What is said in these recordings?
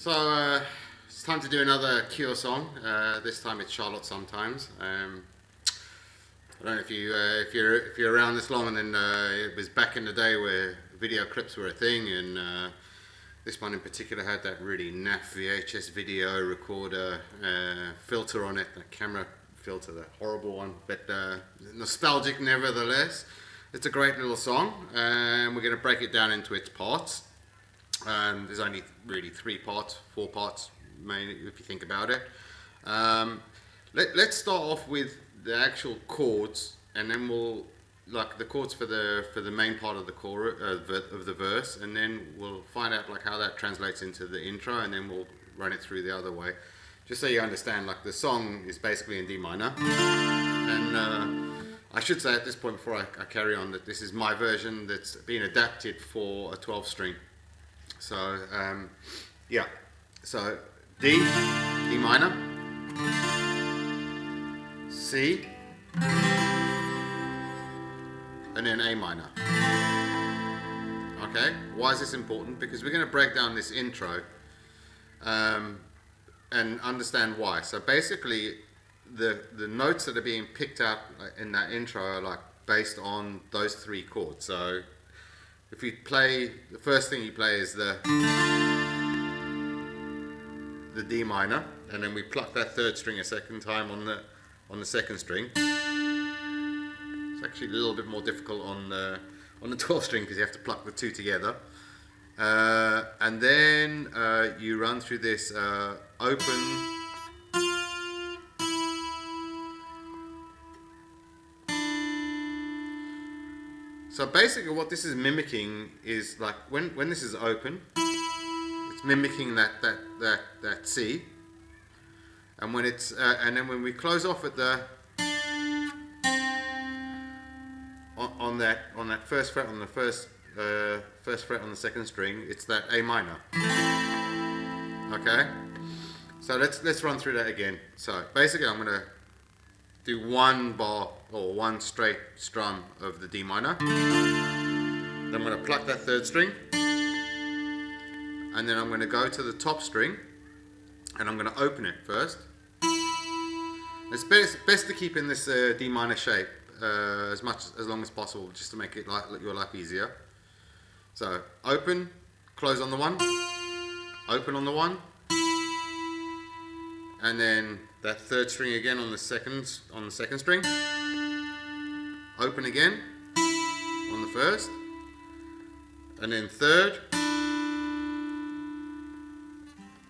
It's time to do another Cure song. This time it's Charlotte Sometimes. I don't know if you're around this long, and then it was back in the day where video clips were a thing, and this one in particular had that really naff VHS video recorder filter on it, that camera filter, that horrible one, but nostalgic nevertheless. It's a great little song, and we're going to break it down into its parts. There's only really 4 parts, mainly, if you think about it. Let's start off with the actual chords, and then we'll like the chords for the main part of the chorus of the verse, and then we'll find out like how that translates into the intro, and then we'll run it through the other way, just so you understand. Like, the song is basically in D minor, and I should say at this point before I carry on that this is my version that's been adapted for a 12-string. So yeah, so D minor, C, and then A minor. Okay, why is this important? Because we're going to break down this intro and understand why. So basically, the notes that are being picked out in that intro are like based on those 3 chords. So if you play, the first thing you play is the D minor, and then we pluck that 3rd string a second time on the 2nd string. It's actually a little bit more difficult on the 12th string because you have to pluck the 2 together. And then you run through this open, so basically what this is mimicking is like when this is open, it's mimicking that C, and when it's and then when we close off at the on that 1st fret on the first fret on the 2nd string, it's that A minor. Okay, so let's run through that again. So basically I'm going to do 1 bar or 1 straight strum of the D minor. Then I'm going to pluck that 3rd string, and then I'm going to go to the top string, and I'm going to open it first. It's best to keep in this D minor shape as long as possible, just to make it your life easier. So open, close on the 1, open on the 1, and then that 3rd string again on the second string, open again on the 1st, and then 3rd,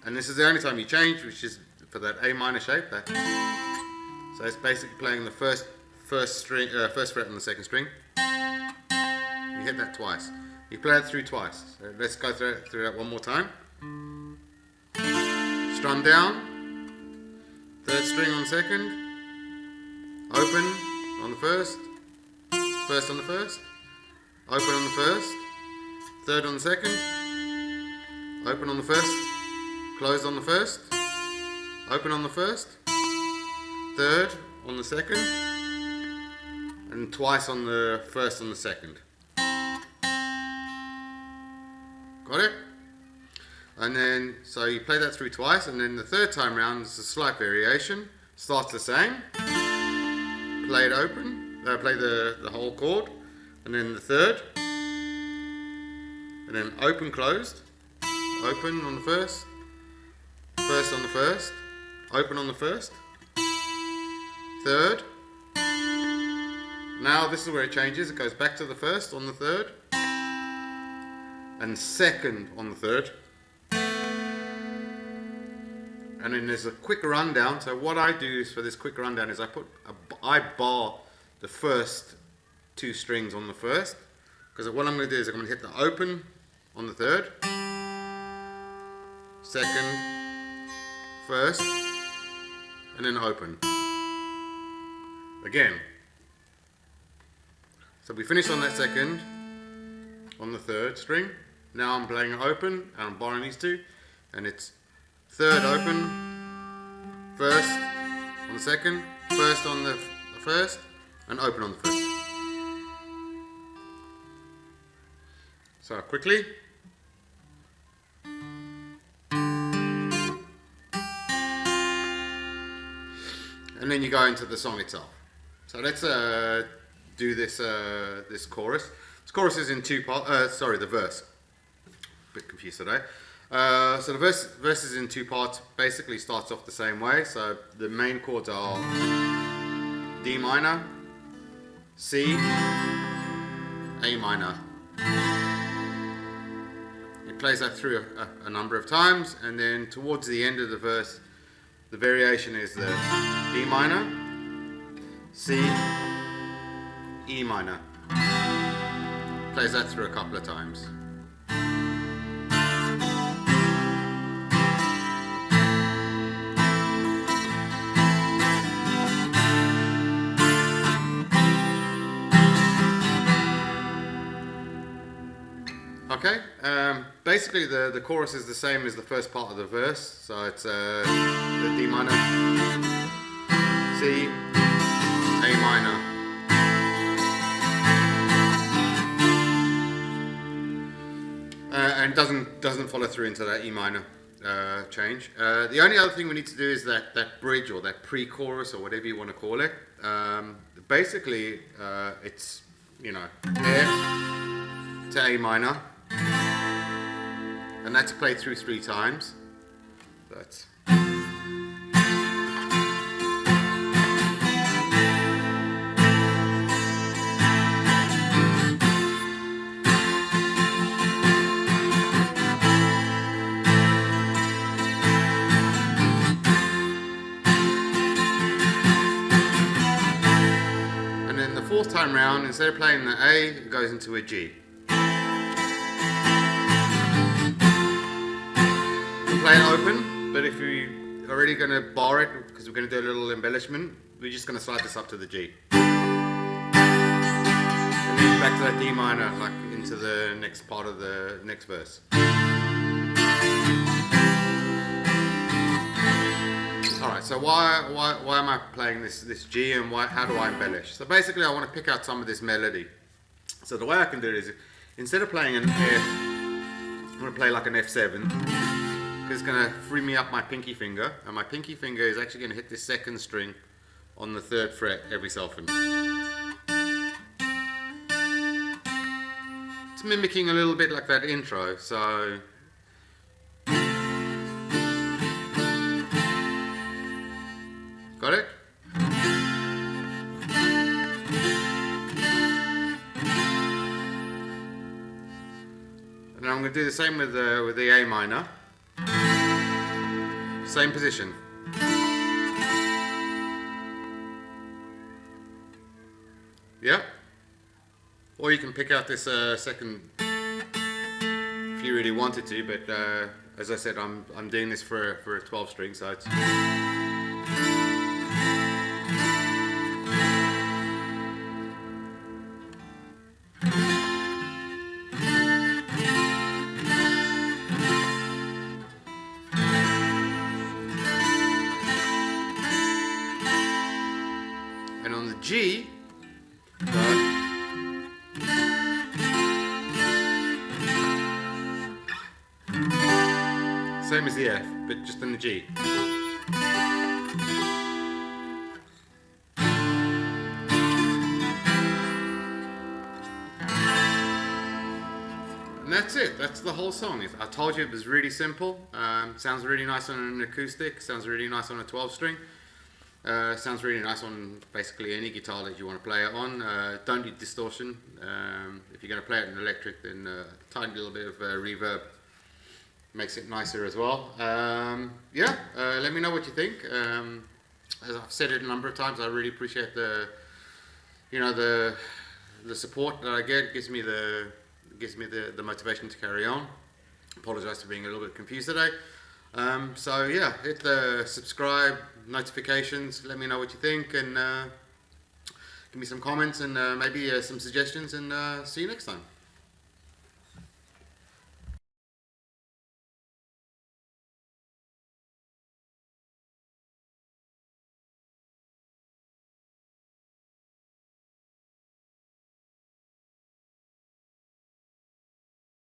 and this is the only time you change, which is for that A minor shape. So it's basically playing the first fret on the 2nd string. You hit that twice. You play it through twice. So let's go through that one more time. Strum down. 3rd string on the 2nd, open on the 1st, 1st on the 1st, open on the 1st, 3rd on the 2nd, open on the 1st, closed on the 1st, open on the 1st, 3rd on the 2nd, and twice on the 1st on the 2nd. Got it? And then, so you play that through twice, and then the 3rd time round is a slight variation. Starts the same. Play it open. Play the whole chord, and then the 3rd, and then open, closed. Open on the 1st. 1st on the 1st. Open on the 1st. 3rd. Now this is where it changes. It goes back to the 1st on the 3rd, and 2nd on the 3rd. And then there's a quick rundown. So what I do for this quick rundown is I bar the first 2 strings on the 1st, because what I'm going to do is I'm going to hit the open on the 3rd, 2nd, 1st, and then open again. So we finish on that 2nd on the 3rd string. Now I'm playing open and I'm barring these 2, and it's 3rd open, 1st on the 2nd, 1st on the 1st, and open on the 1st. So quickly. and then you go into the song itself. So let's do this this chorus. This chorus is in two parts. Sorry, the verse. A bit confused today. So the verse is in two parts. Basically starts off the same way. So the main chords are D minor, C, A minor. It plays that through a number of times, and then towards the end of the verse, the variation is the D minor, C, E minor. Plays that through a couple of times. Okay, basically the chorus is the same as the first part of the verse, so it's the D minor, C, A minor. And doesn't follow through into that E minor change. The only other thing we need to do is that bridge or that pre-chorus or whatever you want to call it. Basically, it's, you know, F to A minor. And that's played through 3 times. That's and then the 4th time round, instead of playing the A, it goes into a G. Play it open, but if you're already going to bar it, because we're going to do a little embellishment, we're just going to slide this up to the G. And then back to that D minor, like into the next part of the next verse. Alright, so why am I playing this G, and how do I embellish? So basically I want to pick out some of this melody. So the way I can do it is, instead of playing an F, I'm going to play like an F7. It's going to free me up my pinky finger, and my pinky finger is actually going to hit this 2nd string on the 3rd fret every so often. It's mimicking a little bit like that intro, so got it? And I'm going to do the same with the A minor. Same position. Yeah? Or you can pick out this 2nd if you really wanted to, but as I said, I'm doing this for a 12 string, so it's G, same as the F, but just in the G. And that's it, that's the whole song. I told you it was really simple. Sounds really nice on an acoustic, sounds really nice on a 12 string. Sounds really nice on basically any guitar that you want to play it on. Don't need distortion. If you're going to play it in electric, then a tiny little bit of reverb makes it nicer as well. Yeah, let me know what you think. As I've said it a number of times, I really appreciate the support that I get. It gives me the motivation to carry on. Apologise for being a little bit confused today. So yeah, hit the subscribe, notifications, let me know what you think, and give me some comments and maybe some suggestions, and see you next time.